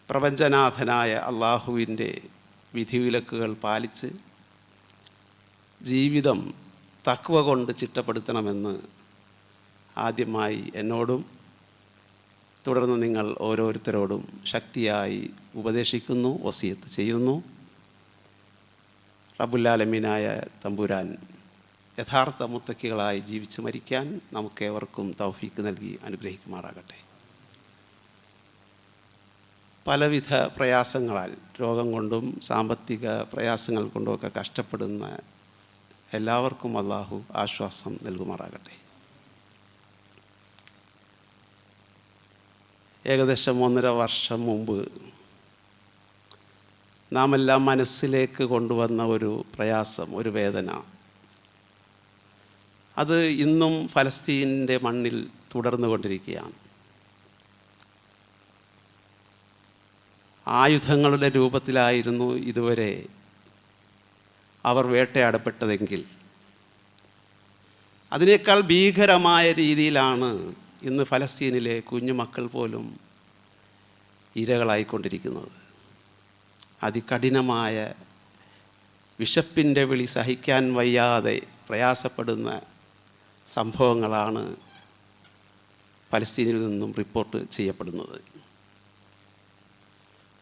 പ്രപഞ്ചനാഥനായ അള്ളാഹുവിൻ്റെ വിധിവിലക്കുകൾ പാലിച്ച് ജീവിതം തഖ്വ കൊണ്ട് ചിട്ടപ്പെടുത്തണമെന്ന് ആദ്യമായി എന്നോടും തുടർന്ന് നിങ്ങൾ ഓരോരുത്തരോടും ശക്തിയായി ഉപദേശിക്കുന്നു, വസിയത്ത് ചെയ്യുന്നു. റബ്ബുൽ ആലമീനായ തമ്പുരാൻ യഥാർത്ഥ മുത്തക്കികളായി ജീവിച്ച് മരിക്കാൻ നമുക്കേവർക്കും തൗഫീക്ക് നൽകി അനുഗ്രഹിക്കുമാറാകട്ടെ. പലവിധ പ്രയാസങ്ങളാൽ, രോഗം കൊണ്ടും സാമ്പത്തിക പ്രയാസങ്ങൾ കൊണ്ടുമൊക്കെ കഷ്ടപ്പെടുന്ന എല്ലാവർക്കും അള്ളാഹു ആശ്വാസം നൽകുമാറാകട്ടെ. ഏകദേശം 1.5 വർഷം മുമ്പ് നാം എല്ലാം മനസ്സിലേക്ക് കൊണ്ടുവന്ന ഒരു പ്രയാസം, ഒരു വേദന, അത് ഇന്നും ഫലസ്തീനിൻ്റെ മണ്ണിൽ തുടർന്നു കൊണ്ടിരിക്കുകയാണ്. ആയുധങ്ങളുടെ രൂപത്തിലായിരുന്നു ഇതുവരെ അവർ വേട്ടയാടപ്പെട്ടതെങ്കിൽ അതിനേക്കാൾ ഭീകരമായ രീതിയിലാണ് ഇന്ന് ഫലസ്തീനിലെ കുഞ്ഞുമക്കൾ പോലും ഇരകളായിക്കൊണ്ടിരിക്കുന്നത്. അതികഠിനമായ വിശപ്പിൻ്റെ വിളി സഹിക്കാൻ വയ്യാതെ പ്രയാസപ്പെടുന്ന സംഭവങ്ങളാണ് ഫലസ്തീനിൽ നിന്നും റിപ്പോർട്ട് ചെയ്യപ്പെടുന്നത്.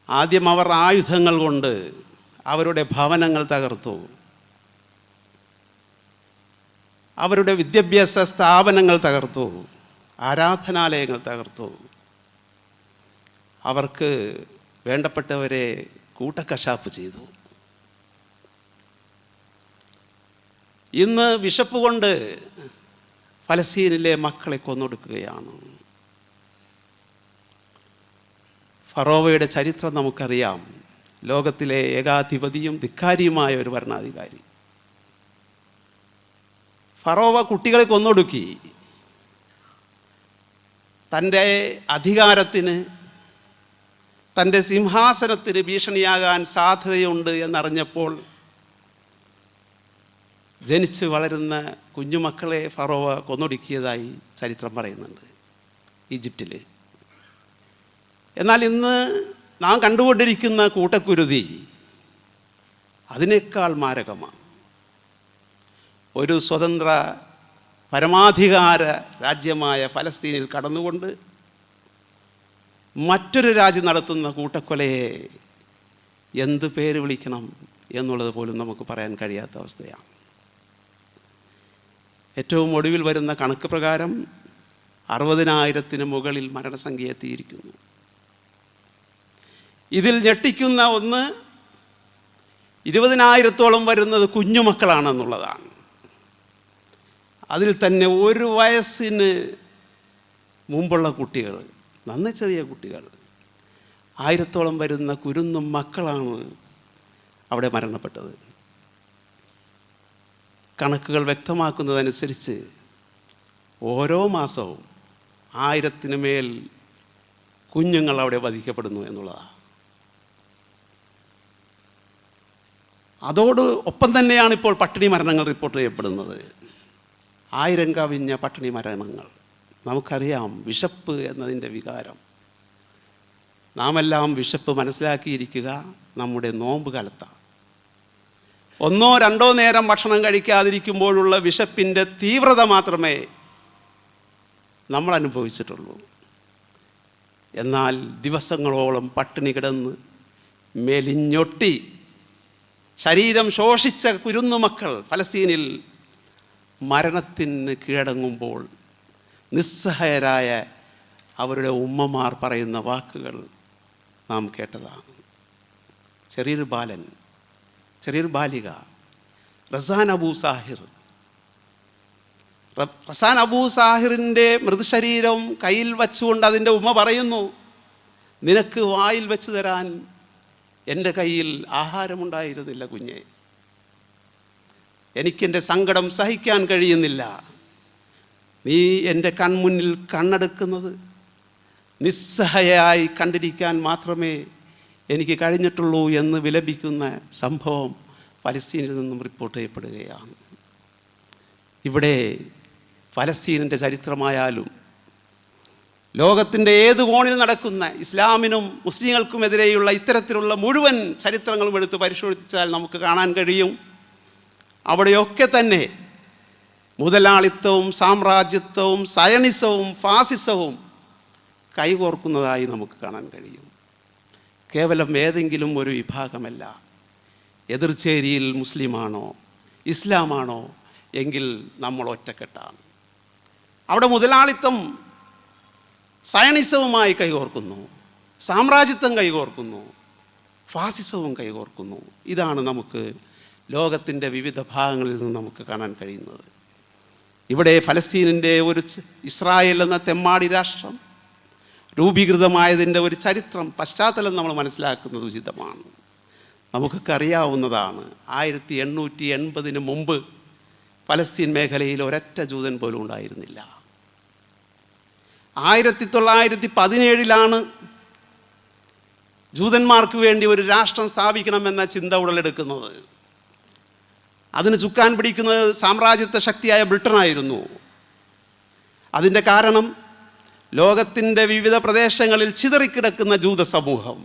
ആദ്യം അവർ ആയുധങ്ങൾ കൊണ്ട് അവരുടെ ഭവനങ്ങൾ തകർത്തു, അവരുടെ വിദ്യാഭ്യാസ സ്ഥാപനങ്ങൾ തകർത്തു, ആരാധനാലയങ്ങൾ തകർത്തു, അവർക്ക് വേണ്ടപ്പെട്ടവരെ കൂട്ടക്കശാപ്പ് ചെയ്തു. ഇന്ന് വിശപ്പ് കൊണ്ട് ഫലസ്തീനിലെ മക്കളെ കൊന്നൊടുക്കുകയാണ്. ഫറോവയുടെ ചരിത്രം നമുക്കറിയാം. ലോകത്തിലെ ഏകാധിപതിയും ധിക്കാരിയുമായ ഒരു ഭരണാധികാരി. ഫറോവ കുട്ടികളെ കൊന്നൊടുക്കി. തൻ്റെ അധികാരത്തിന്, തൻ്റെ സിംഹാസനത്തിന് ഭീഷണിയാകാൻ സാധ്യതയുണ്ട് എന്നറിഞ്ഞപ്പോൾ ജനിച്ച് വളരുന്ന കുഞ്ഞുമക്കളെ ഫറോവ കൊന്നൊടുക്കിയതായി ചരിത്രം പറയുന്നുണ്ട് ഈജിപ്തിൽ. എന്നാൽ ഇന്ന് നാം കണ്ടുകൊണ്ടിരിക്കുന്ന കൂട്ടക്കുരുതി അതിനേക്കാൾ മാരകമാണ്. ഒരു സ്വതന്ത്ര പരമാധികാര രാജ്യമായ ഫലസ്തീനിൽ കടന്നുകൊണ്ട് മറ്റൊരു രാജ്യം നടത്തുന്ന കൂട്ടക്കൊലയെ എന്ത് പേര് വിളിക്കണം എന്നുള്ളത് പോലും നമുക്ക് പറയാൻ കഴിയാത്ത അവസ്ഥയാണ്. ഏറ്റവും ഒടുവിൽ വരുന്ന കണക്ക് പ്രകാരം 60,000-ന് മുകളിൽ മരണസംഖ്യ എത്തിയിരിക്കുന്നു. ഇതിൽ ഞെട്ടിക്കുന്ന ഒന്ന്, 20,000-ഓളം വരുന്നത് കുഞ്ഞുമക്കളാണെന്നുള്ളതാണ്. അതിൽ തന്നെ 1 വയസ്സിന് മുമ്പുള്ള കുട്ടികൾ, നന്നേ ചെറിയ കുട്ടികൾ, 1000-ഓളം വരുന്ന കുരുന്നും മക്കളാണ് അവിടെ മരണപ്പെട്ടത്. കണക്കുകൾ വ്യക്തമാക്കുന്നതനുസരിച്ച് ഓരോ മാസവും 1000-ന് മേൽ കുഞ്ഞുങ്ങൾ അവിടെ വധിക്കപ്പെടുന്നു എന്നുള്ളതാണ്. അതോട് ഒപ്പം തന്നെയാണ് ഇപ്പോൾ പട്ടിണി മരണങ്ങൾ റിപ്പോർട്ട് ചെയ്യപ്പെടുന്നത്. 1000 കവിഞ്ഞ പട്ടിണി മരണങ്ങൾ. നമുക്കറിയാം വിശപ്പ് എന്നതിൻ്റെ വികാരം. നാം എല്ലാം വിശപ്പ് മനസ്സിലാക്കിയിരിക്കുക നമ്മുടെ നോമ്പ് കാലത്താണ്. 1-2 നേരം ഭക്ഷണം കഴിക്കാതിരിക്കുമ്പോഴുള്ള വിശപ്പിൻ്റെ തീവ്രത മാത്രമേ നമ്മൾ അനുഭവിച്ചിട്ടുള്ളൂ. എന്നാൽ ദിവസങ്ങളോളം പട്ടിണി കിടന്ന് മെലിഞ്ഞൊട്ടി ശരീരം ശോഷിച്ച കുരുന്നുമക്കൾ ഫലസ്തീനിൽ മരണത്തിന് കീഴടങ്ങുമ്പോൾ നിസ്സഹായരായ അവരുടെ ഉമ്മമാർ പറയുന്ന വാക്കുകൾ നാം കേട്ടതാണ്. ചെറിയൊരു ബാലൻ, ചെറിയൊരു ബാലിക, റസാൻ അബൂ സാഹിറിൻ്റെ മൃതശരീരം കയ്യിൽ വച്ചുകൊണ്ട് അതിൻ്റെ ഉമ്മ പറയുന്നു, നിനക്ക് വായിൽ വെച്ച് തരാൻ എൻ്റെ കയ്യിൽ ആഹാരമുണ്ടായിരുന്നില്ല കുഞ്ഞെ, എനിക്കെൻ്റെ സങ്കടം സഹിക്കാൻ കഴിയുന്നില്ല, നീ എൻ്റെ കൺമുന്നിൽ കണ്ണെടുക്കുന്നത് നിസ്സഹായയായി കണ്ടിരിക്കാൻ മാത്രമേ എനിക്ക് കഴിഞ്ഞിട്ടുള്ളൂ എന്ന് വിലപിക്കുന്ന സംഭവം ഫലസ്തീനിൽ നിന്നും റിപ്പോർട്ട് ചെയ്യപ്പെടുകയാണ്. ഇവിടെ ഫലസ്തീനിൻ്റെ ചരിത്രമായാലും ലോകത്തിൻ്റെ ഏത് കോണിൽ നടക്കുന്ന ഇസ്ലാമിനും മുസ്ലിങ്ങൾക്കുമെതിരെയുള്ള ഇത്തരത്തിലുള്ള മുഴുവൻ ചരിത്രങ്ങളും എടുത്ത് പരിശോധിച്ചാൽ നമുക്ക് കാണാൻ കഴിയും, അവിടെയൊക്കെ തന്നെ മുതലാളിത്തവും സാമ്രാജ്യത്വവും സയണിസവും ഫാസിസവും കൈകോർക്കുന്നതായി നമുക്ക് കാണാൻ കഴിയും. കേവലം ഏതെങ്കിലും ഒരു വിഭാഗമല്ല. എതിർചേരിയിൽ മുസ്ലിമാണോ ഇസ്ലാമാണോ എങ്കിൽ നമ്മൾ ഒറ്റക്കെട്ടാണ്. അവിടെ മുതലാളിത്തം സയണിസവുമായി കൈകോർക്കുന്നു, സാമ്രാജ്യത്വം കൈകോർക്കുന്നു, ഫാസിസവും കൈകോർക്കുന്നു. ഇതാണ് നമുക്ക് ലോകത്തിൻ്റെ വിവിധ ഭാഗങ്ങളിൽ നിന്ന് നമുക്ക് കാണാൻ കഴിയുന്നത്. ഇവിടെ ഫലസ്തീനിൻ്റെ ഒരു ഇസ്രായേൽ എന്ന തെമ്മാടി രാഷ്ട്രം രൂപീകൃതമായതിൻ്റെ ഒരു ചരിത്രം പശ്ചാത്തലം നമ്മൾ മനസ്സിലാക്കുന്നത് ഉചിതമാണ്. നമുക്കൊക്കെ അറിയാവുന്നതാണ്, 1880 മുമ്പ് ഫലസ്തീൻ മേഖലയിൽ ഒരൊറ്റ ജൂതൻ പോലും ഉണ്ടായിരുന്നില്ല. 1917 ജൂതന്മാർക്ക് വേണ്ടി ഒരു രാഷ്ട്രം സ്ഥാപിക്കണമെന്ന ചിന്ത ഉടലെടുക്കുന്നത്. അതിന് ചുക്കാൻ പിടിക്കുന്നത് സാമ്രാജ്യത്വ ശക്തിയായ ബ്രിട്ടനായിരുന്നു. അതിൻ്റെ കാരണം ലോകത്തിൻ്റെ വിവിധ പ്രദേശങ്ങളിൽ ചിതറിക്കിടക്കുന്ന ജൂത സമൂഹം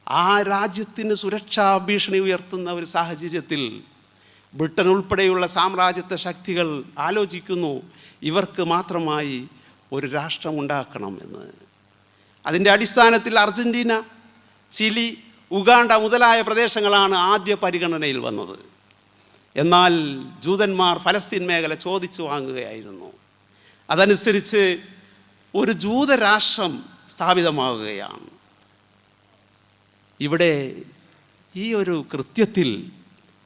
ആ രാജ്യത്തിന് സുരക്ഷാ ഭീഷണി ഉയർത്തുന്ന ഒരു സാഹചര്യത്തിൽ ബ്രിട്ടൻ ഉൾപ്പെടെയുള്ള സാമ്രാജ്യത്വ ശക്തികൾ ആലോചിക്കുന്നു, ഇവർക്ക് മാത്രമായി ഒരു രാഷ്ട്രം ഉണ്ടാക്കണമെന്ന്. അതിൻ്റെ അടിസ്ഥാനത്തിൽ അർജൻറ്റീന, ചിലി, ഉഗാണ്ട മുതലായ പ്രദേശങ്ങളാണ് ആദ്യ പരിഗണനയിൽ വന്നത്. എന്നാൽ ജൂതന്മാർ ഫലസ്തീൻ മേഖല ചോദിച്ചു വാങ്ങുകയായിരുന്നു. അതനുസരിച്ച് ഒരു ജൂതരാഷ്ട്രം സ്ഥാപിതമാവുകയാണ്. ഇവിടെ ഈ ഒരു കൃത്യത്തിൽ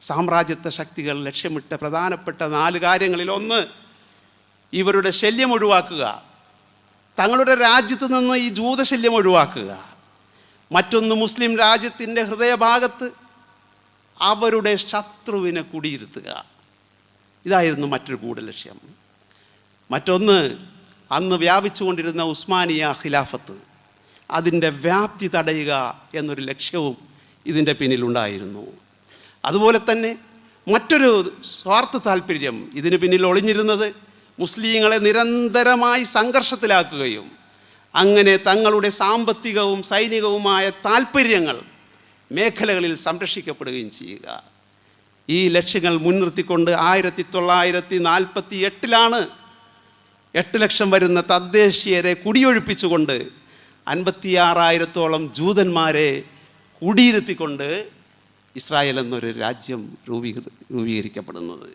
സാമ്രാജ്യത്വ ശക്തികൾ ലക്ഷ്യമിട്ട പ്രധാനപ്പെട്ട 4 കാര്യങ്ങളിൽ ഒന്ന്, ഇവരുടെ ശല്യം ഒഴിവാക്കുക, തങ്ങളുടെ രാജ്യത്ത് നിന്ന് ഈ ജൂതശല്യം ഒഴിവാക്കുക. മറ്റൊന്ന്, മുസ്ലിം രാജ്യത്തിൻ്റെ ഹൃദയഭാഗത്ത് അവരുടെ ശത്രുവിനെ കുടിയിരുത്തുക. ഇതായിരുന്നു മറ്റൊരു ഗൂഢലക്ഷ്യം. മറ്റൊന്ന്, അന്ന് വ്യാപിച്ചുകൊണ്ടിരുന്ന ഉസ്മാനിയ ഖിലാഫത്ത്, അതിൻ്റെ വ്യാപ്തി തടയുക എന്നൊരു ലക്ഷ്യവും ഇതിൻ്റെ പിന്നിലുണ്ടായിരുന്നു. അതുപോലെ തന്നെ മറ്റൊരു സ്വാർത്ഥ താല്പര്യം ഇതിന് പിന്നിൽ ഒളിഞ്ഞിരുന്നത് മുസ്ലിങ്ങളെ നിരന്തരമായി സംഘർഷത്തിലാക്കുകയും അങ്ങനെ തങ്ങളുടെ സാമ്പത്തികവും സൈനികവുമായ താല്പര്യങ്ങൾ മേഖലകളിൽ സംരക്ഷിക്കപ്പെടുകയും ചെയ്യുക. ഈ ലക്ഷ്യങ്ങൾ മുൻനിർത്തിക്കൊണ്ട് 1948 8 ലക്ഷം വരുന്ന തദ്ദേശീയരെ കുടിയൊഴിപ്പിച്ചുകൊണ്ട് 56,000-ഓളം ജൂതന്മാരെ കുടിയിരുത്തിക്കൊണ്ട് ഇസ്രായേൽ എന്നൊരു രാജ്യം രൂപീകരിക്കപ്പെടുന്നത്.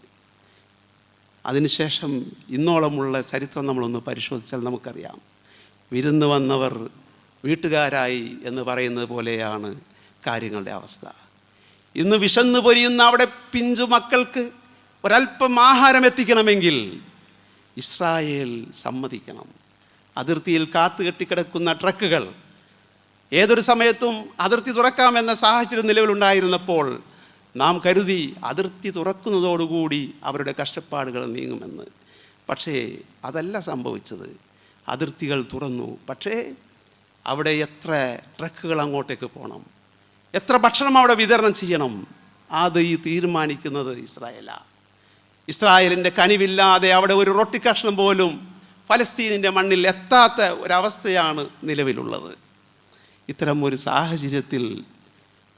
അതിനുശേഷം ഇന്നോളമുള്ള ചരിത്രം നമ്മളൊന്ന് പരിശോധിച്ചാൽ നമുക്കറിയാം, വിരുന്ന് വന്നവർ വീട്ടുകാരായി എന്ന് പറയുന്നത് പോലെയാണ് കാര്യങ്ങളുടെ അവസ്ഥ. ഇന്ന് വിശന്ന് പൊരിയുന്ന അവിടെ പിഞ്ചു മക്കൾക്ക് ഒരല്പം ആഹാരം എത്തിക്കണമെങ്കിൽ ഇസ്രായേൽ സമ്മതിക്കണം. അതിർത്തിയിൽ കാത്തുകെട്ടിക്കിടക്കുന്ന ട്രക്കുകൾ ഏതൊരു സമയത്തും അതിർത്തി തുറക്കാമെന്ന സാഹചര്യം നിലവിലുണ്ടായിരുന്നപ്പോൾ നാം കരുതി അതിർത്തി തുറക്കുന്നതോടുകൂടി അവരുടെ കഷ്ടപ്പാടുകൾ നീങ്ങുമെന്ന്. പക്ഷേ അതല്ല സംഭവിച്ചത്. അതിർത്തികൾ തുറന്നു, പക്ഷേ അവിടെ എത്ര ട്രക്കുകൾ അങ്ങോട്ടേക്ക് പോകണം, എത്ര ഭക്ഷണം അവിടെ വിതരണം ചെയ്യണം, അത് ഈ തീരുമാനിക്കുന്നത് ഇസ്രായേലാണ്. ഇസ്രായേലിൻ്റെ കനിവില്ലാതെ അവിടെ ഒരു റൊട്ടി കഷ്ണം പോലും ഫലസ്തീനിൻ്റെ മണ്ണിൽ എത്താത്ത ഒരവസ്ഥയാണ് നിലവിലുള്ളത്. ഇത്തരം ഒരു സാഹചര്യത്തിൽ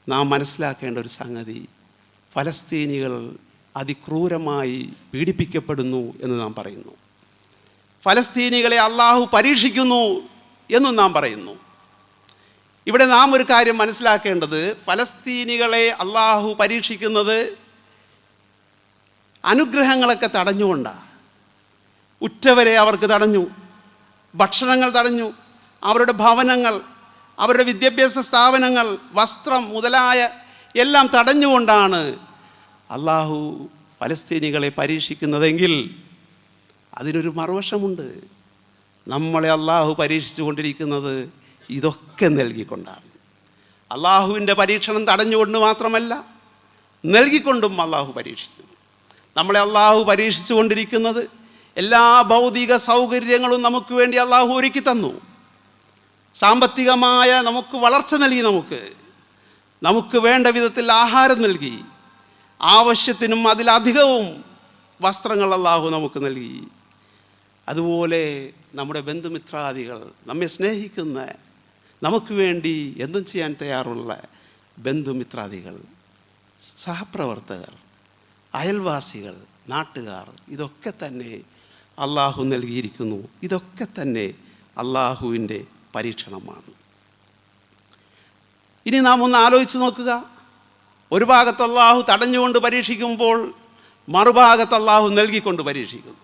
നാം മനസ്സിലാക്കേണ്ട ഒരു സംഗതി, ഫലസ്തീനികൾ അതിക്രൂരമായി പീഡിപ്പിക്കപ്പെടുന്നു എന്ന് നാം പറയുന്നു. ഫലസ്തീനികളെ അള്ളാഹു പരീക്ഷിക്കുന്നു എന്നും നാം പറയുന്നു. ഇവിടെ നാം ഒരു കാര്യം മനസ്സിലാക്കേണ്ടത്, ഫലസ്തീനികളെ അള്ളാഹു പരീക്ഷിക്കുന്നത് അനുഗ്രഹങ്ങളൊക്കെ തടഞ്ഞുകൊണ്ടാണ്. ഉറ്റവരെ അവർക്ക് തടഞ്ഞു, ഭക്ഷണങ്ങൾ തടഞ്ഞു, അവരുടെ ഭവനങ്ങൾ, അവരുടെ വിദ്യാഭ്യാസ സ്ഥാപനങ്ങൾ, വസ്ത്രം മുതലായ എല്ലാം തടഞ്ഞുകൊണ്ടാണ് അള്ളാഹു ഫലസ്തീനികളെ പരീക്ഷിക്കുന്നതെങ്കിൽ അതിനൊരു മറുവശമുണ്ട്. നമ്മളെ അള്ളാഹു പരീക്ഷിച്ചു കൊണ്ടിരിക്കുന്നത് ഇതൊക്കെ നൽകിക്കൊണ്ടാണ്. അള്ളാഹുവിൻ്റെ പരീക്ഷണം തടഞ്ഞുകൊണ്ട് മാത്രമല്ല, നൽകിക്കൊണ്ടും അള്ളാഹു പരീക്ഷിക്കും. നമ്മളെ അള്ളാഹു പരീക്ഷിച്ചു കൊണ്ടിരിക്കുന്നത് എല്ലാ ഭൗതിക സൗകര്യങ്ങളും നമുക്ക് വേണ്ടി അള്ളാഹു ഒരുക്കി തന്നു. സാമ്പത്തികമായ നമുക്ക് വളർച്ച നൽകി, നമുക്ക് വേണ്ട വിധത്തിൽ ആഹാരം നൽകി, ആവശ്യത്തിനും അതിലധികവും വസ്ത്രങ്ങൾ അള്ളാഹു നമുക്ക് നൽകി. അതുപോലെ നമ്മുടെ ബന്ധുമിത്രാദികൾ, നമ്മെ സ്നേഹിക്കുന്ന, നമുക്ക് വേണ്ടി എന്തും ചെയ്യാൻ തയ്യാറുള്ള ബന്ധുമിത്രാദികൾ, സഹപ്രവർത്തകർ, അയൽവാസികൾ, നാട്ടുകാർ, ഇതൊക്കെ തന്നെ അള്ളാഹു നൽകിയിരിക്കുന്നു. ഇതൊക്കെ തന്നെ അള്ളാഹുവിൻ്റെ പരീക്ഷണമാണ്. ഇനി നാം ഒന്ന് ആലോചിച്ച് നോക്കുക. ഒരു ഭാഗത്ത് അള്ളാഹു തടഞ്ഞുകൊണ്ട് പരീക്ഷിക്കുമ്പോൾ മറുഭാഗത്ത് അള്ളാഹു നൽകിക്കൊണ്ട് പരീക്ഷിക്കുന്നു.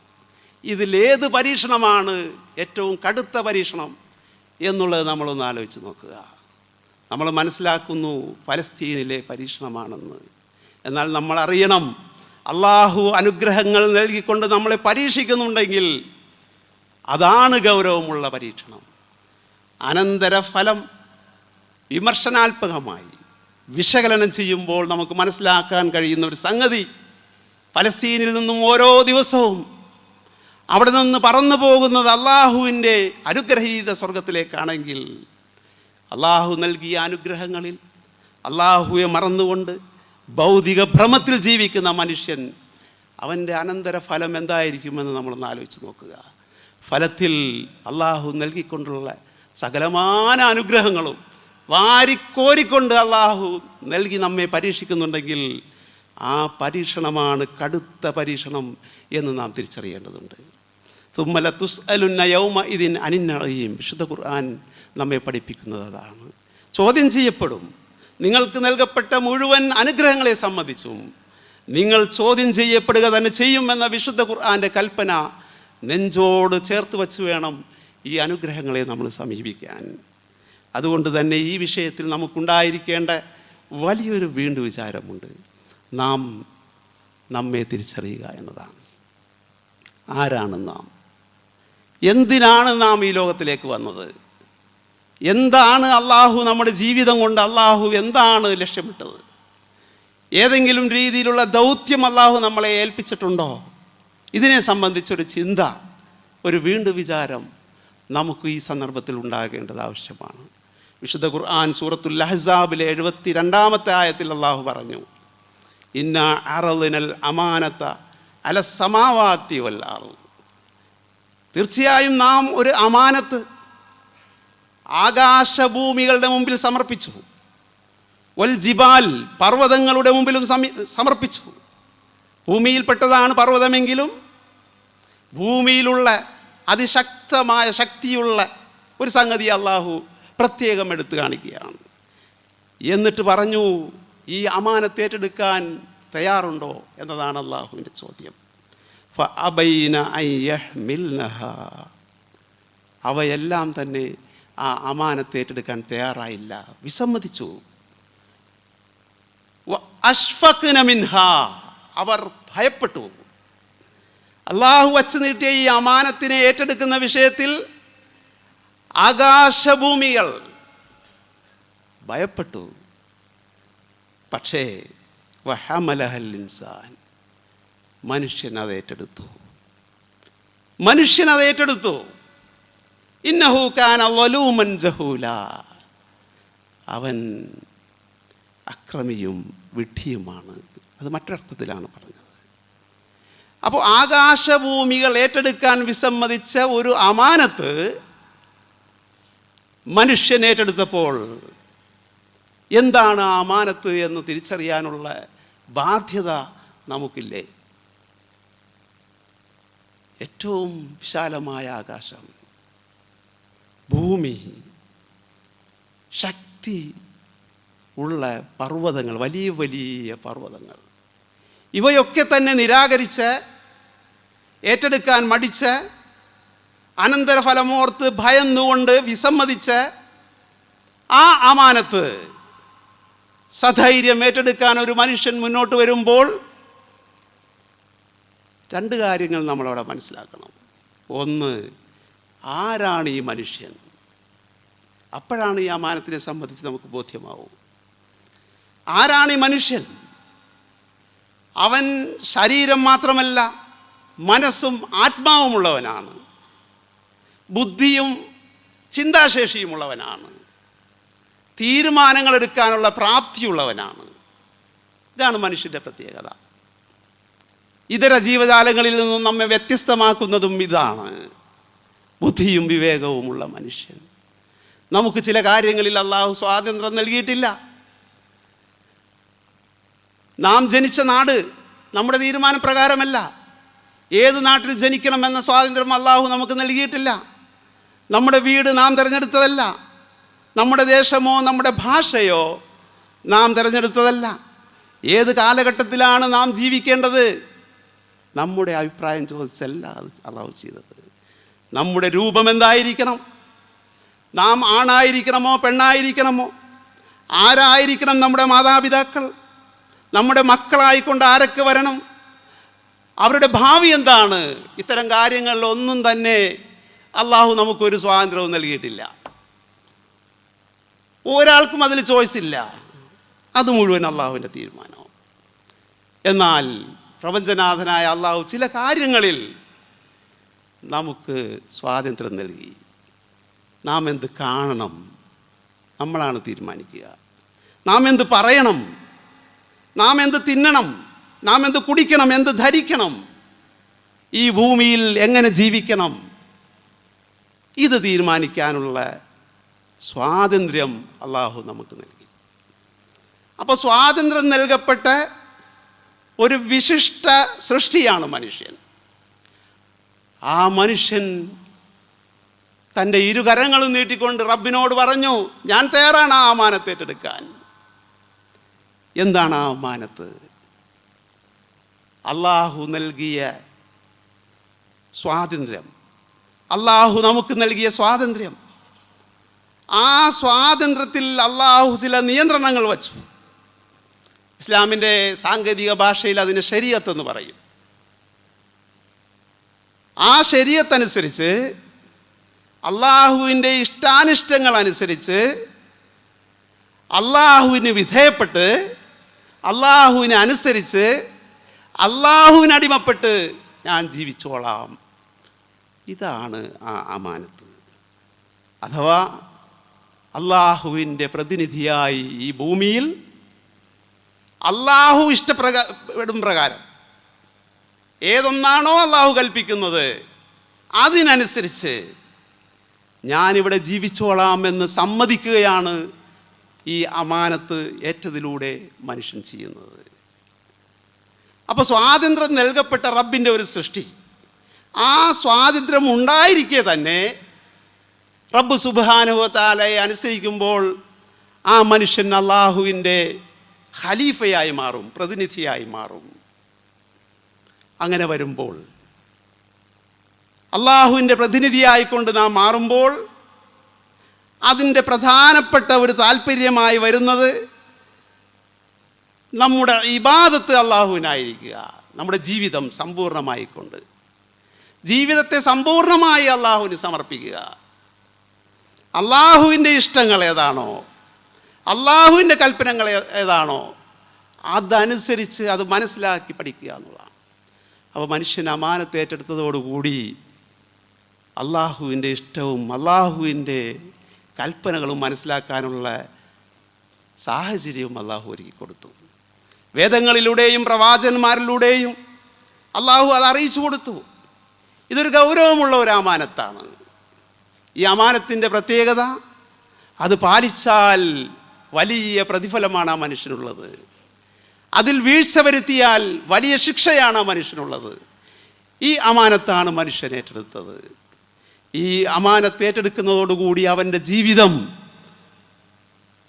ഇതിലേത് പരീക്ഷണമാണ് ഏറ്റവും കടുത്ത പരീക്ഷണം എന്നുള്ളത് നമ്മളൊന്ന് ആലോചിച്ച് നോക്കുക. നമ്മൾ മനസ്സിലാക്കുന്നു ഫലസ്തീനിലെ പരീക്ഷണമാണെന്ന്. എന്നാൽ നമ്മൾ അറിയണം, അള്ളാഹു അനുഗ്രഹങ്ങൾ നൽകിക്കൊണ്ട് നമ്മളെ പരീക്ഷിക്കുന്നുണ്ടെങ്കിൽ അതാണ് ഗൗരവമുള്ള പരീക്ഷണം. അനന്തരഫലം വിമർശനാത്മകമായി വിശകലനം ചെയ്യുമ്പോൾ നമുക്ക് മനസ്സിലാക്കാൻ കഴിയുന്ന ഒരു സംഗതി, ഫലസ്തീനിൽ നിന്നും ഓരോ ദിവസവും അവിടെ നിന്ന് പറന്നു പോകുന്നത് അള്ളാഹുവിൻ്റെ അനുഗ്രഹീത സ്വർഗത്തിലേക്കാണെങ്കിൽ, അള്ളാഹു നൽകിയ അനുഗ്രഹങ്ങളിൽ അള്ളാഹുവെ മറന്നുകൊണ്ട് ഭൗതിക ഭ്രമത്തിൽ ജീവിക്കുന്ന മനുഷ്യൻ, അവൻ്റെ അനന്തരഫലം എന്തായിരിക്കുമെന്ന് നമ്മളൊന്ന് ആലോചിച്ച് നോക്കുക. ഫലത്തിൽ അള്ളാഹു നൽകിക്കൊണ്ടുള്ള സകലമാന അനുഗ്രഹങ്ങളും വാരിക്കോരിക്കൊണ്ട് അള്ളാഹു നൽകി നമ്മെ പരീക്ഷിക്കുന്നുണ്ടെങ്കിൽ ആ പരീക്ഷണമാണ് കടുത്ത പരീക്ഷണം എന്ന് നാം തിരിച്ചറിയേണ്ടതുണ്ട്. തുമ്മല തുസ്അലുന്ന യൗമ ഇതിൻ അനിന്നഴയും വിശുദ്ധ ഖുർആൻ നമ്മെ പഠിപ്പിക്കുന്നത് അതാണ്. ചോദ്യം ചെയ്യപ്പെടും. നിങ്ങൾക്ക് നൽകപ്പെട്ട മുഴുവൻ അനുഗ്രഹങ്ങളെ സംബന്ധിച്ചും നിങ്ങൾ ചോദ്യം ചെയ്യപ്പെടുക തന്നെ ചെയ്യുമെന്ന വിശുദ്ധ ഖുർആൻ്റെ കൽപ്പന നെഞ്ചോട് ചേർത്ത് വച്ച് വേണം ഈ അനുഗ്രഹങ്ങളെ നമ്മൾ സമീപിക്കാൻ. അതുകൊണ്ട് തന്നെ ഈ വിഷയത്തിൽ നമുക്കുണ്ടായിരിക്കേണ്ട വലിയൊരു വീണ്ടും വിചാരമുണ്ട്. നാം നമ്മെ തിരിച്ചറിയുക എന്നതാണ്. ആരാണ് നാം? എന്തിനാണ് നാം ഈ ലോകത്തിലേക്ക് വന്നത്? എന്താണ് അള്ളാഹു നമ്മുടെ ജീവിതം കൊണ്ട് അള്ളാഹു എന്താണ് ലക്ഷ്യമിട്ടത്? ഏതെങ്കിലും രീതിയിലുള്ള ദൗത്യം അള്ളാഹു നമ്മളെ ഏൽപ്പിച്ചിട്ടുണ്ടോ? ഇതിനെ സംബന്ധിച്ചൊരു ചിന്ത, ഒരു വീണ്ടും വിചാരം നമുക്ക് ഈ സന്ദർഭത്തിൽ ഉണ്ടാകേണ്ടത് ആവശ്യമാണ്. വിശുദ്ധ ഖുർആൻ സൂറത്തുൽ അഹ്സാബിലെ 72-ാമത്തെ ആയത്തിൽ അള്ളാഹു പറഞ്ഞു, ഇന്നാ അറളിനൽ അമാനത അല സമാവാതി വൽ അർള്. തീർച്ചയായും നാം ഒരു അമാനത്ത് ആകാശഭൂമികളുടെ മുമ്പിൽ സമർപ്പിച്ചു. വൽ ജിബാൽ, പർവ്വതങ്ങളുടെ മുമ്പിലും സമർപ്പിച്ചു. ഭൂമിയിൽപ്പെട്ടതാണ് പർവ്വതമെങ്കിലും ഭൂമിയിലുള്ള അതിശക്തമായ ശക്തിയുള്ള ഒരു സംഗതി അള്ളാഹു പ്രത്യേകം എടുത്തു കാണിക്കുകയാണ്. എന്നിട്ട് പറഞ്ഞു, ഈ അമാനത്ത് ഏറ്റെടുക്കാൻ തയ്യാറുണ്ടോ എന്നതാണ് അള്ളാഹുവിൻ്റെ ചോദ്യം. ഫഅബൈന അൻ യഹ്മിൽനഹാ, അവയെല്ലാം തന്നെ ആ അമാനത്ത് ഏറ്റെടുക്കാൻ തയ്യാറായില്ല, വിസമ്മതിച്ചു. അഷ്ഫഖ്ന മിൻഹാ, അവർ ഭയപ്പെട്ടു. അള്ളാഹു വച്ച് നീട്ടിയ ഈ അമാനത്തിനെ ഏറ്റെടുക്കുന്ന വിഷയത്തിൽ ആകാശഭൂമികൾ ഭയപ്പെട്ടു. പക്ഷേ വഹമലഹൽ ഇൻസാൻ, മനുഷ്യൻ അത് ഏറ്റെടുത്തു. ഇന്നഹു കാന വലൂമൻ ജഹൂല, അവൻ അക്രമിയും വിഡ്ഢിയുമാണ്. അത് മറ്റൊരർത്ഥത്തിലാണ് പറഞ്ഞത്. അപ്പോൾ ആകാശഭൂമികൾ ഏറ്റെടുക്കാൻ വിസമ്മതിച്ച ഒരു അമാനത്ത് മനുഷ്യൻ ഏറ്റെടുത്തപ്പോൾ എന്താണ് ആ അമാനത്ത് എന്ന് തിരിച്ചറിയാനുള്ള ബാധ്യത നമുക്കില്ലേ? ഏറ്റവും വിശാലമായ ആകാശം, ഭൂമി, ശക്തി ഉള്ള പർവ്വതങ്ങൾ, വലിയ വലിയ പർവ്വതങ്ങൾ, ഇവയൊക്കെ തന്നെ നിരാകരിച്ച്, ഏറ്റെടുക്കാൻ മടിച്ച്, അനന്തരഫലമോർത്ത് ഭയന്നുകൊണ്ട് വിസമ്മതിച്ച് ആ അമാനത്ത് സധൈര്യം ഏറ്റെടുക്കാൻ ഒരു മനുഷ്യൻ മുന്നോട്ട് വരുമ്പോൾ രണ്ട് കാര്യങ്ങൾ നമ്മളവിടെ മനസ്സിലാക്കണം. ഒന്ന്, ആരാണ് ഈ മനുഷ്യൻ? അപ്പോഴാണ് ഈ അമാനത്തിനെ സംബന്ധിച്ച് നമുക്ക് ബോധ്യമാവും. ആരാണ് ഈ മനുഷ്യൻ? അവൻ ശരീരം മാത്രമല്ല, മനസ്സും ആത്മാവുമുള്ളവനാണ്, ബുദ്ധിയും ചിന്താശേഷിയുമുള്ളവനാണ്, തീരുമാനങ്ങൾ എടുക്കാനുള്ള പ്രാപ്തിയുള്ളവനാണ്. ഇതാണ് മനുഷ്യൻ്റെ പ്രത്യേകത. ഇതര ജീവജാലങ്ങളിൽ നിന്നും നമ്മെ വ്യത്യസ്തമാക്കുന്നതും ഇതാണ്. ബുദ്ധിയും വിവേകവുമുള്ള മനുഷ്യൻ. നമുക്ക് ചില കാര്യങ്ങളിൽ അള്ളാഹു സ്വാതന്ത്ര്യം നൽകിയിട്ടില്ല. നാം ജനിച്ച നാട് നമ്മുടെ തീരുമാനപ്രകാരമല്ല. ഏത് നാട്ടിൽ ജനിക്കണമെന്ന സ്വാതന്ത്ര്യം അള്ളാഹു നമുക്ക് നൽകിയിട്ടില്ല. നമ്മുടെ വീട് നാം തിരഞ്ഞെടുത്തതല്ല. നമ്മുടെ ദേശമോ നമ്മുടെ ഭാഷയോ നാം തിരഞ്ഞെടുത്തതല്ല. ഏത് കാലഘട്ടത്തിലാണ് നാം ജീവിക്കേണ്ടത് നമ്മുടെ അഭിപ്രായം ചോദിച്ചല്ല അത് അള്ളാഹു ചെയ്തത്. നമ്മുടെ രൂപം എന്തായിരിക്കണം, നാം ആണായിരിക്കണമോ പെണ്ണായിരിക്കണമോ, ആരായിരിക്കണം നമ്മുടെ മാതാപിതാക്കൾ, നമ്മുടെ മക്കളായിക്കൊണ്ട് ആരൊക്കെ വരണം, അവരുടെ ഭാവി എന്താണ്, ഇത്തരം കാര്യങ്ങളിലൊന്നും തന്നെ അള്ളാഹു നമുക്കൊരു സ്വാതന്ത്ര്യവും നൽകിയിട്ടില്ല. ഒരാൾക്കും അതിൽ ചോയ്സ് ഇല്ല. അത് മുഴുവൻ അള്ളാഹുവിൻ്റെ തീരുമാനം. എന്നാൽ പ്രപഞ്ചനാഥനായ അള്ളാഹു ചില കാര്യങ്ങളിൽ നമുക്ക് സ്വാതന്ത്ര്യം നൽകി. നാം എന്ത് കാണണം നമ്മളാണ് തീരുമാനിക്കുക. നാം എന്ത് പറയണം, നാം എന്ത് തിന്നണം, നാം എന്ത് കുടിക്കണം, എന്ത് ധരിക്കണം, ഈ ഭൂമിയിൽ എങ്ങനെ ജീവിക്കണം, ഇത് തീരുമാനിക്കാനുള്ള സ്വാതന്ത്ര്യം അള്ളാഹു നമുക്ക് നൽകി. അപ്പോൾ സ്വാതന്ത്ര്യം നൽകപ്പെട്ട ഒരു വിശിഷ്ട സൃഷ്ടിയാണ് മനുഷ്യൻ. ആ മനുഷ്യൻ തൻ്റെ ഇരുകരങ്ങളും നീട്ടിക്കൊണ്ട് റബ്ബിനോട് പറഞ്ഞു, ഞാൻ തയ്യാറാണ് ആ അമാനത്ത് ഏറ്റെടുക്കാൻ. എന്താണ് ആ അമാനത്ത്? അള്ളാഹു നൽകിയ സ്വാതന്ത്ര്യം, അള്ളാഹു നമുക്ക് നൽകിയ സ്വാതന്ത്ര്യം. ആ സ്വാതന്ത്ര്യത്തിൽ അള്ളാഹു ചില നിയന്ത്രണങ്ങൾ വച്ചു. ഇസ്ലാമിൻ്റെ സാങ്കേതിക ഭാഷയിൽ അതിന് ശരീഅത്ത് എന്ന് പറയും. ആ ശരീഅത്തനുസരിച്ച് അള്ളാഹുവിൻ്റെ ഇഷ്ടാനിഷ്ടങ്ങൾ അനുസരിച്ച് അള്ളാഹുവിന് വിധേയപ്പെട്ട് അള്ളാഹുവിനെ അനുസരിച്ച് അള്ളാഹുവിന് അടിമപ്പെട്ട് ഞാൻ ജീവിച്ചോളാം. ഇതാണ് ആ അമാനത്ത്. അഥവാ അള്ളാഹുവിൻ്റെ പ്രതിനിധിയായി ഈ ഭൂമിയിൽ അള്ളാഹു ഇഷ്ടപ്പെടും പ്രകാരം ഏതൊന്നാണോ അള്ളാഹു കൽപ്പിക്കുന്നത് അതിനനുസരിച്ച് ഞാനിവിടെ ജീവിച്ചോളാം എന്ന് സമ്മതിക്കുകയാണ് ഈ അമാനത്ത് ഏറ്റതിലൂടെ മനുഷ്യൻ ചെയ്യുന്നത്. അപ്പോൾ സ്വാതന്ത്ര്യം നൽകപ്പെട്ട റബ്ബിൻ്റെ ഒരു സൃഷ്ടി, ആ സ്വാതന്ത്ര്യം ഉണ്ടായിരിക്കെ തന്നെ റബ്ബ് സുബ്ഹാനഹു വ തആലയെ അനുസരിക്കുമ്പോൾ ആ മനുഷ്യൻ അള്ളാഹുവിൻ്റെ ഖലീഫയായി മാറും, പ്രതിനിധിയായി മാറും. അങ്ങനെ വരുമ്പോൾ അള്ളാഹുവിൻ്റെ പ്രതിനിധിയായിക്കൊണ്ട് നാം മാറുമ്പോൾ അതിൻ്റെ പ്രധാനപ്പെട്ട ഒരു താല്പര്യമായി വരുന്നത് നമ്മുടെ ഇബാദത്ത് അള്ളാഹുവിനായിരിക്കുക. നമ്മുടെ ജീവിതം സമ്പൂർണ്ണമായിക്കൊണ്ട് ജീവിതത്തെ സമ്പൂർണ്ണമായി അള്ളാഹുവിന് സമർപ്പിക്കുക. അള്ളാഹുവിൻ്റെ ഇഷ്ടങ്ങൾ ഏതാണോ, അള്ളാഹുവിൻ്റെ കൽപ്പനകൾ ഏതാണോ അതനുസരിച്ച് അത് മനസ്സിലാക്കി പഠിക്കുക എന്നുള്ളതാണ്. അപ്പോൾ മനുഷ്യൻ അമാനത്ത് ഏറ്റെടുത്തതോടുകൂടി അള്ളാഹുവിൻ്റെ ഇഷ്ടവും അള്ളാഹുവിൻ്റെ കൽപ്പനകളും മനസ്സിലാക്കാനുള്ള സാഹചര്യവും അള്ളാഹു ഒരുക്കി കൊടുത്തു. വേദങ്ങളിലൂടെയും പ്രവാചകന്മാരിലൂടെയും അള്ളാഹു അത് അറിയിച്ചു കൊടുത്തു. ഇതൊരു ഗൗരവമുള്ള ഒരു അമാനത്താണ്. ഈ അമാനത്തിൻ്റെ പ്രത്യേകത, അത് പാലിച്ചാൽ വലിയ പ്രതിഫലമാണ് ആ മനുഷ്യനുള്ളത്. അതിൽ വീഴ്ച വരുത്തിയാൽ വലിയ ശിക്ഷയാണ് ആ മനുഷ്യനുള്ളത്. ഈ അമാനത്താണ് മനുഷ്യൻ ഏറ്റെടുത്തത്. ഈ അമാനത്ത് ഏറ്റെടുക്കുന്നതോടുകൂടി അവൻ്റെ ജീവിതം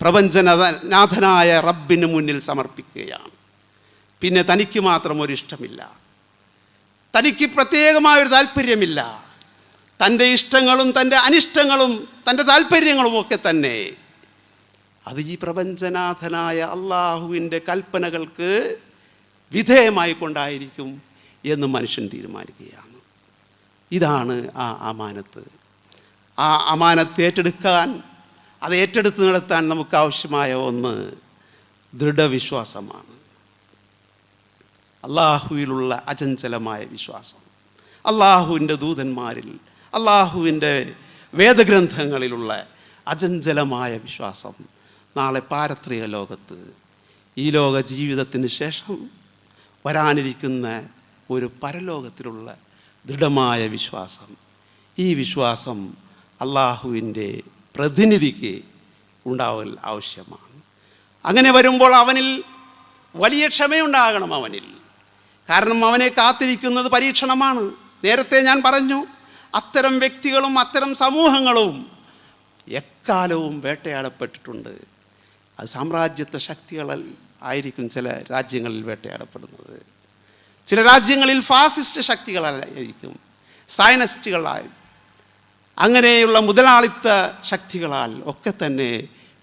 പ്രപഞ്ചനാഥനായ റബ്ബിന് മുന്നിൽ സമർപ്പിക്കുകയാണ്. പിന്നെ തനിക്ക് മാത്രം ഒരു ഇഷ്ടമില്ല, തനിക്ക് പ്രത്യേകമായൊരു താല്പര്യമില്ല. തൻ്റെ ഇഷ്ടങ്ങളും തൻ്റെ അനിഷ്ടങ്ങളും തൻ്റെ താല്പര്യങ്ങളും ഒക്കെ തന്നെ അത് ഈ പ്രപഞ്ചനാഥനായ അള്ളാഹുവിൻ്റെ കൽപ്പനകൾക്ക് വിധേയമായി കൊണ്ടായിരിക്കും എന്ന് മനുഷ്യൻ തീരുമാനിക്കുകയാണ്. ഇതാണ് ആ അമാനത്ത്. ആ അമാനത്ത് ഏറ്റെടുക്കാൻ, അത് ഏറ്റെടുത്ത് നടത്താൻ നമുക്ക് ആവശ്യമായ ഒന്ന് ദൃഢവിശ്വാസമാണ്. അള്ളാഹുവിലുള്ള അചഞ്ചലമായ വിശ്വാസം, അള്ളാഹുവിൻ്റെ ദൂതന്മാരിൽ, അള്ളാഹുവിൻ്റെ വേദഗ്രന്ഥങ്ങളിലുള്ള അചഞ്ചലമായ വിശ്വാസം. നാളെ പാരത്രിക ലോകത്ത്, ഈ ലോക ജീവിതത്തിന് ശേഷം വരാനിരിക്കുന്ന ഒരു പരലോകത്തിലുള്ള ദൃഢമായ വിശ്വാസം. ഈ വിശ്വാസം അള്ളാഹുവിൻ്റെ പ്രതിനിധിക്ക് ഉണ്ടാവൽ ആവശ്യമാണ്. അങ്ങനെ വരുമ്പോൾ അവനിൽ വലിയ ക്ഷമയുണ്ടാകണം അവനിൽ. കാരണം അവനെ കാത്തിരിക്കുന്നത് പരീക്ഷണമാണ്. നേരത്തെ ഞാൻ പറഞ്ഞു, അത്തരം വ്യക്തികളും അത്തരം സമൂഹങ്ങളും എക്കാലവും വേട്ടയാടപ്പെട്ടിട്ടുണ്ട്. അത് സാമ്രാജ്യത്വ ശക്തികളിൽ ആയിരിക്കും ചില രാജ്യങ്ങളിൽ വേട്ടയാടപ്പെടുന്നത്. ചില രാജ്യങ്ങളിൽ ഫാസിസ്റ്റ് ശക്തികളായിരിക്കും, സയനിസ്റ്റുകളായി, അങ്ങനെയുള്ള മുതലാളിത്ത ശക്തികളാൽ ഒക്കെ തന്നെ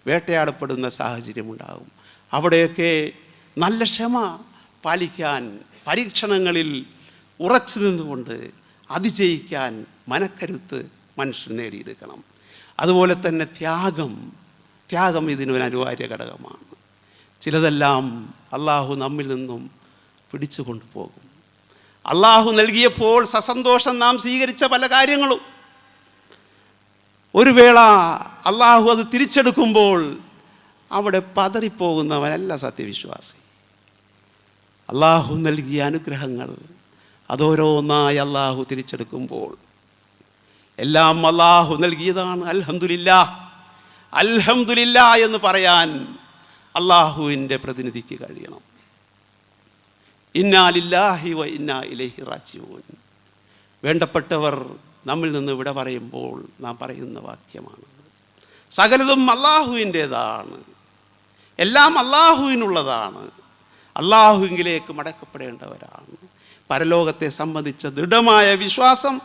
വേട്ടയാടപ്പെടുന്ന സാഹചര്യമുണ്ടാകും. അവിടെയൊക്കെ നല്ല ക്ഷമ പാലിക്കാൻ, പരീക്ഷണങ്ങളിൽ ഉറച്ചു നിന്നുകൊണ്ട് അതിജയിക്കാൻ മനക്കരുത്ത് മനുഷ്യൻ നേടിയെടുക്കണം. അതുപോലെ തന്നെ ത്യാഗം ഇതിനൊരു അനിവാര്യ ഘടകമാണ്. ചിലതെല്ലാം അള്ളാഹു നമ്മിൽ നിന്നും പിടിച്ചു കൊണ്ടുപോകും. അള്ളാഹു നൽകിയപ്പോൾ സസന്തോഷം നാം സ്വീകരിച്ച പല കാര്യങ്ങളും ഒരു വേള അള്ളാഹു അത് തിരിച്ചെടുക്കുമ്പോൾ അവിടെ പതറിപ്പോകുന്നവനല്ല സത്യവിശ്വാസി. അള്ളാഹു നൽകിയ അനുഗ്രഹങ്ങൾ അതോരോന്നായി അള്ളാഹു തിരിച്ചെടുക്കുമ്പോൾ എല്ലാം അള്ളാഹു നൽകിയതാണ്, അൽഹംദുലില്ലാ എന്ന് പറയാൻ അള്ളാഹുവിൻ്റെ പ്രതിനിധിക്ക് കഴിയണം. ഇന്നാ ലില്ലാഹി വ ഇന്നാ ഇലൈഹി റാജിഊൻ. വേണ്ടപ്പെട്ടവർ നമ്മിൽ നിന്ന് വിട പറയുമ്പോൾ നാം പറയുന്ന വാക്യമാണ്. സകലതും അള്ളാഹുവിൻ്റേതാണ്, എല്ലാം അള്ളാഹുവിനുള്ളതാണ്. അള്ളാഹുവിലേക്ക് മടക്കപ്പെടേണ്ടവരാണ്. പരലോകത്തെ സംബന്ധിച്ച ദൃഢമായ വിശ്വാസം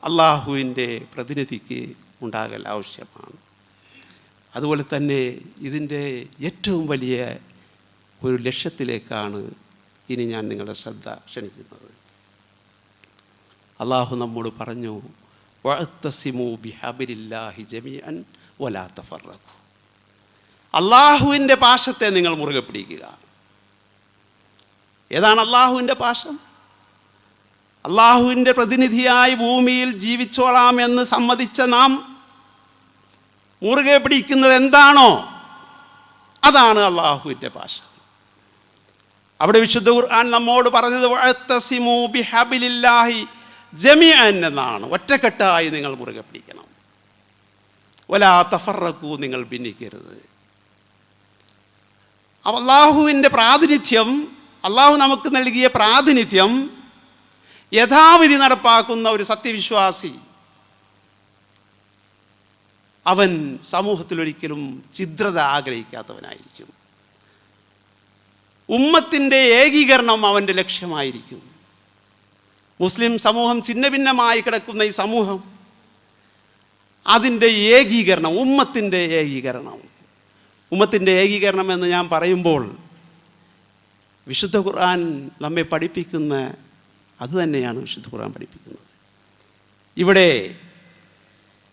അള്ളാഹുവിൻ്റെ പ്രതിനിധിക്ക് ഉണ്ടാകൽ ആവശ്യമാണ്. അതുപോലെ തന്നെ ഇതിൻ്റെ ഏറ്റവും വലിയ ഒരു ലക്ഷ്യത്തിലേക്കാണ് ഇനി ഞാൻ നിങ്ങളുടെ ശ്രദ്ധ ക്ഷണിക്കുന്നത്. അള്ളാഹു നമ്മോട് പറഞ്ഞു, വഅ്തസിമൂ ബിഹബിലില്ലാഹി ജമീഅൻ വലാ തഫറഖു. അള്ളാഹുവിൻ്റെ പാശത്തെ നിങ്ങൾ മുറുകെ പിടിക്കുക. ഏതാണ് അള്ളാഹുവിൻ്റെ പാശം? അള്ളാഹുവിൻ്റെ പ്രതിനിധിയായി ഭൂമിയിൽ ജീവിച്ചോളാമെന്ന് സമ്മതിച്ച നാം മുറുകെ പിടിക്കുന്നത് എന്താണോ അതാണ് അള്ളാഹുവിൻ്റെ പാശം. അവിടെ വിശുദ്ധ ഖുർആൻ നമ്മോട് പറഞ്ഞത് വഅ്തസിമൂ ബിഹബിലില്ലാഹി ജമീഅൻ എന്നാണ്. ഒറ്റക്കെട്ടായി നിങ്ങൾ മുറുകെ പിടിക്കണം. വലാ തഫറഖു, നിങ്ങൾ ഭിന്നിക്കരുത്. അള്ളാഹുവിൻ്റെ പ്രാതിനിധ്യം, അള്ളാഹു നമുക്ക് നൽകിയ പ്രാതിനിധ്യം യഥാവിധി നടപ്പാക്കുന്ന ഒരു സത്യവിശ്വാസി അവൻ സമൂഹത്തിലൊരിക്കലും ഛിദ്രത ആഗ്രഹിക്കാത്തവനായിരിക്കും. ഉമ്മത്തിൻ്റെ ഏകീകരണം അവൻ്റെ ലക്ഷ്യമായിരിക്കും. മുസ്ലിം സമൂഹം ഛിന്ന ഭിന്നമായി കിടക്കുന്ന ഈ സമൂഹം, അതിൻ്റെ ഏകീകരണം, ഉമ്മത്തിൻ്റെ ഏകീകരണം എന്ന് ഞാൻ പറയുമ്പോൾ വിശുദ്ധ ഖുർആൻ നമ്മെ പഠിപ്പിക്കുന്ന അതുതന്നെയാണ് വിശുദ്ധ ഖുർആൻ പഠിപ്പിക്കുന്നത്. ഇവിടെ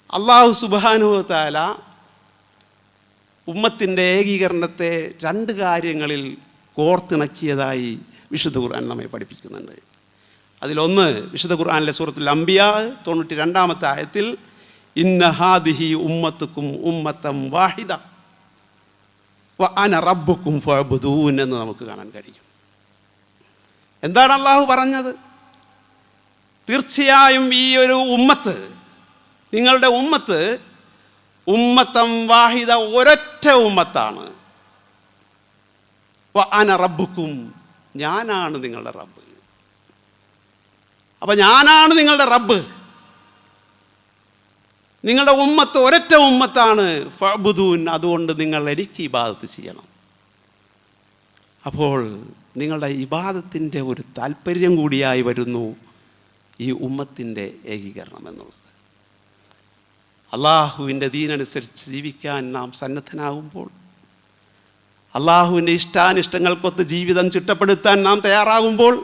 അല്ലാഹു സുബ്ഹാനഹു വ തആല ഉമ്മത്തിൻ്റെ ഏകീകരണത്തെ രണ്ട് കാര്യങ്ങളിൽ കോർത്തിണക്കിയതായി വിശുദ്ധ ഖുർആൻ നമ്മെ പഠിപ്പിക്കുന്നുണ്ട്. അതിലൊന്ന് വിശുദ്ധ ഖുർആനിലെ സൂറത്തുൽ അംബിയാ 92-ാമത്തെ ആയത്തിൽ ഇന്ന ഹാദിഹി ഉമ്മത്തുക്കും ഉമ്മത്തം വാഹിദ വ അന റബ്ബുക്കും ഫഅബ്ദൂൻ എന്ന് നമുക്ക് കാണാൻ കഴിയും. എന്താണ് അള്ളാഹു പറഞ്ഞത്? തീർച്ചയായും ഈ ഒരു ഉമ്മത്ത്, നിങ്ങളുടെ ഉമ്മത്ത് ഉമ്മത്തം വാഹിദ, ഒരൊറ്റ ഉമ്മത്താണ്. വ അന റബ്ബുക്കും, ഞാനാണ് നിങ്ങളുടെ റബ്ബ്. അപ്പം ഞാനാണ് നിങ്ങളുടെ റബ്ബ്. നിങ്ങളുടെ ഉമ്മത്ത് ഒരൊറ്റ ഉമ്മത്താണ്. ഫഅബ്ദൂൻ, അതുകൊണ്ട് നിങ്ങൾ എനിക്ക് ഇബാദത്ത് ചെയ്യണം. അപ്പോൾ നിങ്ങളുടെ ഇബാദത്തിൻ്റെ ഒരു താല്പര്യം കൂടിയായി വരുന്നു ഈ ഉമ്മത്തിൻ്റെ ഏകീകരണം എന്നുള്ളത്. അള്ളാഹുവിൻ്റെ ദീനനുസരിച്ച് ജീവിക്കാൻ നാം സന്നദ്ധനാകുമ്പോൾ, അള്ളാഹുവിൻ്റെ ഇഷ്ടാനിഷ്ടങ്ങൾക്കൊത്ത് ജീവിതം ചിട്ടപ്പെടുത്താൻ നാം തയ്യാറാകുമ്പോൾ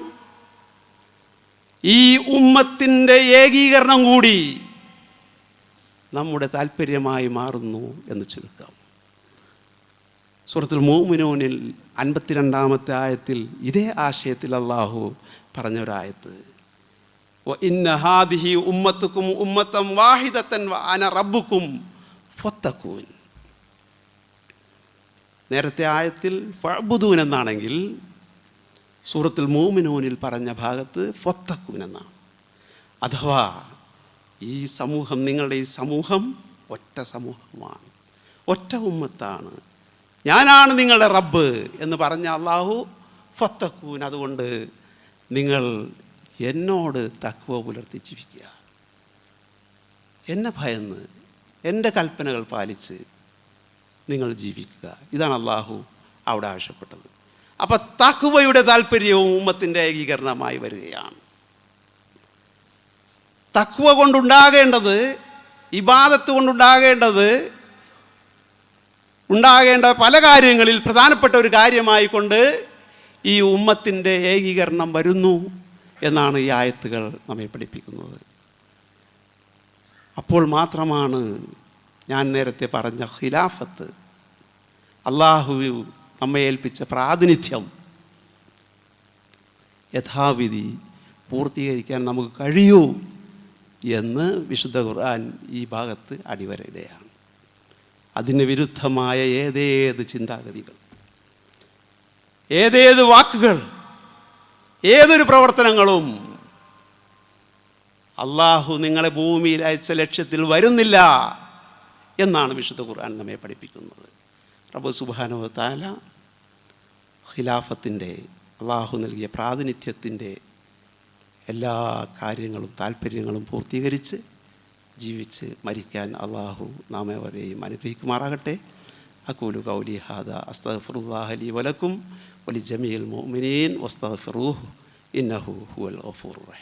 ഈ ഉമ്മത്തിൻ്റെ ഏകീകരണം കൂടി നമ്മുടെ താല്പര്യമായി മാറുന്നു എന്ന് ചുരുക്കം. സൂറത്തുൽ മുഅ്മിനൂനിൽ 52-ാമത്തെ ആയത്തിൽ ഇതേ ആശയത്തിൽ അള്ളാഹു പറഞ്ഞൊരായത്ത്, വ ഇന്ന ഹാദിഹി ഉമ്മത്തുക്കും ഉമ്മത്തം വാഹിദത്തൻ വ അന റബ്ബുക്കും ഫത്തഖൂൻ. നേരത്തെ ആയത്തിൽ ഫഅബ്ദൂൻ എന്നാണെങ്കിൽ സൂറത്തുൽ മൂമിനൂനിൽ പറഞ്ഞ ഭാഗത്ത് ഫത്തക്കൂൻ എന്നാണ്. അഥവാ ഈ സമൂഹം, നിങ്ങളുടെ ഈ സമൂഹം ഒറ്റ സമൂഹമാണ്, ഒറ്റ ഉമ്മത്താണ്, ഞാനാണ് നിങ്ങളുടെ റബ്ബ് എന്ന് പറഞ്ഞ അള്ളാഹു ഫത്തക്കൂൻ, അതുകൊണ്ട് നിങ്ങൾ എന്നോട് തഖ്വ പുലർത്തി ജീവിക്കുക, എന്നെ ഭയന്ന് എൻ്റെ കൽപ്പനകൾ പാലിച്ച് നിങ്ങൾ ജീവിക്കുക. ഇതാണ് അള്ളാഹു അവിടെ ആവശ്യപ്പെട്ടത്. അപ്പം തഖ്വയുടെ താല്പര്യവും ഉമ്മത്തിൻ്റെ ഏകീകരണമായി വരികയാണ്. തഖ്വ കൊണ്ടുണ്ടാകേണ്ടത്, ഇബാദത്ത് കൊണ്ടുണ്ടാകേണ്ടത്, ഉണ്ടാകേണ്ട പല കാര്യങ്ങളിൽ പ്രധാനപ്പെട്ട ഒരു കാര്യമായി കൊണ്ട് ഈ ഉമ്മത്തിൻ്റെ ഏകീകരണം വരുന്നു എന്നാണ് ഈ ആയത്തുകൾ നമ്മെ പഠിപ്പിക്കുന്നത്. അപ്പോൾ മാത്രമാണ് ഞാൻ നേരത്തെ പറഞ്ഞ ഖിലാഫത്ത്, അള്ളാഹു നമ്മെ ഏൽപ്പിച്ച പ്രാതിനിധ്യം യഥാവിധി പൂർത്തീകരിക്കാൻ നമുക്ക് കഴിയൂ എന്ന് വിശുദ്ധ ഖുർആൻ ഈ ഭാഗത്ത് അടിവരയിടുകയാണ്. അതിന് വിരുദ്ധമായ ഏതേത് ചിന്താഗതികൾ, ഏതേത് വാക്കുകൾ, ഏതൊരു പ്രവർത്തനങ്ങളും അള്ളാഹു നിങ്ങളെ ഭൂമിയിൽ അയച്ച ലക്ഷ്യത്തിൽ വരുന്നില്ല എന്നാണ് വിശുദ്ധ ഖുർആൻ നമ്മെ പഠിപ്പിക്കുന്നത്. റബ്ബ് സുബ്ഹാനഹു വ തആല ഖിലാഫത്തിൻ്റെ, അള്ളാഹു നൽകിയ പ്രാതിനിധ്യത്തിൻ്റെ എല്ലാ കാര്യങ്ങളും താല്പര്യങ്ങളും പൂർത്തീകരിച്ച് ജീവിച്ച് മരിക്കാൻ അള്ളാഹു നാമേവരെയും അനുഗ്രഹിക്കുമാറാകട്ടെ. അഖൂലു ഖൗലി ഹാദാ അസ്തഗ്ഫിറുല്ലാഹ ലീ വലക്കും വലിജമീഇൽ മുഅ്മിനീൻ വസ്തഗ്ഫിറൂഹു ഇന്നഹു ഹുവൽ ഗഫൂറുർ റഹീം.